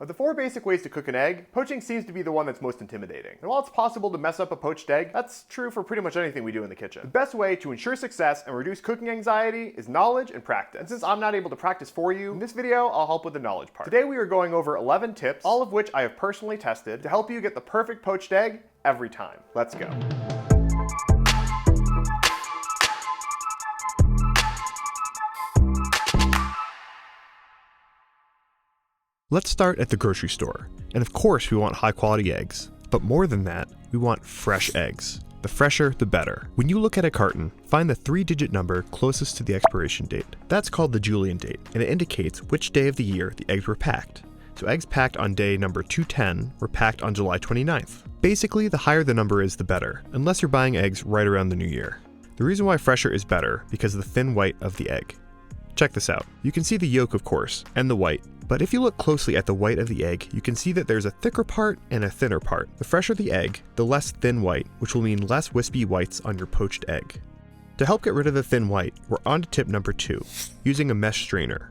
Of the 4 basic ways to cook an egg, poaching seems to be the one that's most intimidating. And while it's possible to mess up a poached egg, that's true for pretty much anything we do in the kitchen. The best way to ensure success and reduce cooking anxiety is knowledge and practice. And since I'm not able to practice for you, in this video, I'll help with the knowledge part. Today we are going over 11 tips, all of which I have personally tested, to help you get the perfect poached egg every time. Let's go. Let's start at the grocery store. And of course we want high quality eggs. But more than that, we want fresh eggs. The fresher, the better. When you look at a carton, find the 3-digit number closest to the expiration date. That's called the Julian date, and it indicates which day of the year the eggs were packed. So eggs packed on day number 210 were packed on July 29th. Basically, the higher the number is, the better, unless you're buying eggs right around the new year. The reason why fresher is better because of the thin white of the egg. Check this out. You can see the yolk, of course, and the white. But if you look closely at the white of the egg, you can see that there's a thicker part and a thinner part. The fresher the egg, the less thin white, which will mean less wispy whites on your poached egg. To help get rid of the thin white, we're on to tip number 2, using a mesh strainer.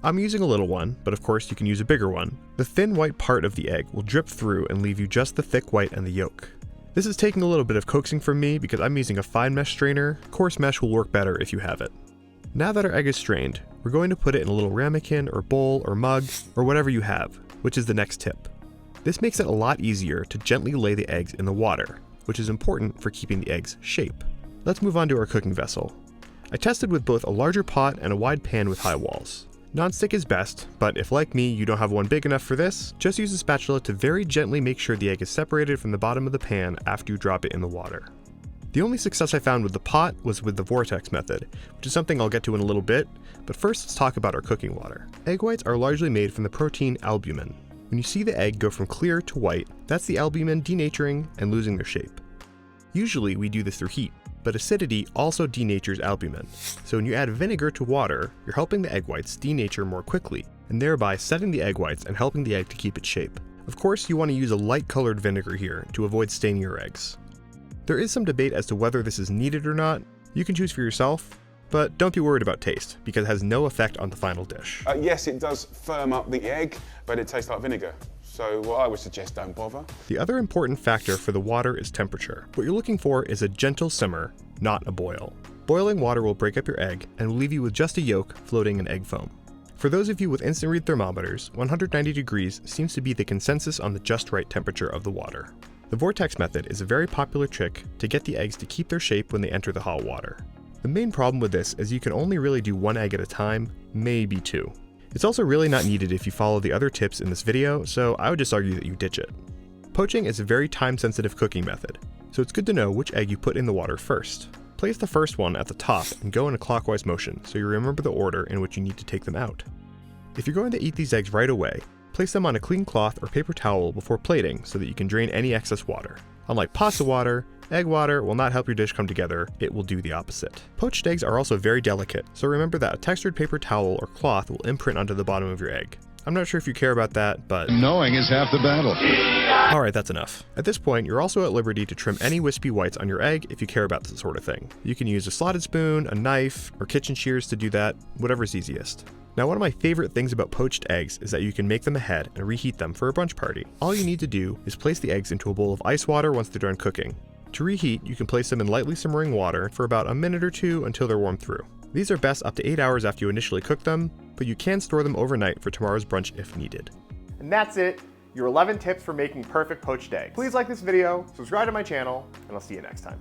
I'm using a little one, but of course you can use a bigger one. The thin white part of the egg will drip through and leave you just the thick white and the yolk. This is taking a little bit of coaxing from me because I'm using a fine mesh strainer. Coarse mesh will work better if you have it. Now that our egg is strained, we're going to put it in a little ramekin or bowl or mug or whatever you have, which is the next tip. This makes it a lot easier to gently lay the eggs in the water, which is important for keeping the eggs' shape. Let's move on to our cooking vessel. I tested with both a larger pot and a wide pan with high walls. Non-stick is best, but if like me you don't have one big enough for this, just use a spatula to very gently make sure the egg is separated from the bottom of the pan after you drop it in the water. The only success I found with the pot was with the vortex method, which is something I'll get to in a little bit, but first let's talk about our cooking water. Egg whites are largely made from the protein albumin. When you see the egg go from clear to white, that's the albumin denaturing and losing their shape. Usually we do this through heat, but acidity also denatures albumin. So when you add vinegar to water, you're helping the egg whites denature more quickly, and thereby setting the egg whites and helping the egg to keep its shape. Of course, you want to use a light colored vinegar here to avoid staining your eggs. There is some debate as to whether this is needed or not. You can choose for yourself, but don't be worried about taste, because it has no effect on the final dish. Yes, it does firm up the egg, but it tastes like vinegar. So I would suggest don't bother. The other important factor for the water is temperature. What you're looking for is a gentle simmer, not a boil. Boiling water will break up your egg and will leave you with just a yolk floating in egg foam. For those of you with instant read thermometers, 190 degrees seems to be the consensus on the just right temperature of the water. The vortex method is a very popular trick to get the eggs to keep their shape when they enter the hot water. The main problem with this is you can only really do 1 egg at a time, maybe 2. It's also really not needed if you follow the other tips in this video, so I would just argue that you ditch it. Poaching is a very time-sensitive cooking method, so it's good to know which egg you put in the water first. Place the first one at the top and go in a clockwise motion so you remember the order in which you need to take them out. If you're going to eat these eggs right away, place them on a clean cloth or paper towel before plating so that you can drain any excess water. Unlike pasta water, egg water will not help your dish come together, it will do the opposite. Poached eggs are also very delicate, so remember that a textured paper towel or cloth will imprint onto the bottom of your egg. I'm not sure if you care about that, but knowing is half the battle. Alright, that's enough. At this point, you're also at liberty to trim any wispy whites on your egg if you care about this sort of thing. You can use a slotted spoon, a knife, or kitchen shears to do that, whatever's easiest. Now, one of my favorite things about poached eggs is that you can make them ahead and reheat them for a brunch party. All you need to do is place the eggs into a bowl of ice water once they're done cooking. To reheat, you can place them in lightly simmering water for about a minute or 2 until they're warmed through. These are best up to 8 hours after you initially cook them, but you can store them overnight for tomorrow's brunch if needed. And that's it, your 11 tips for making perfect poached eggs. Please like this video, subscribe to my channel, and I'll see you next time.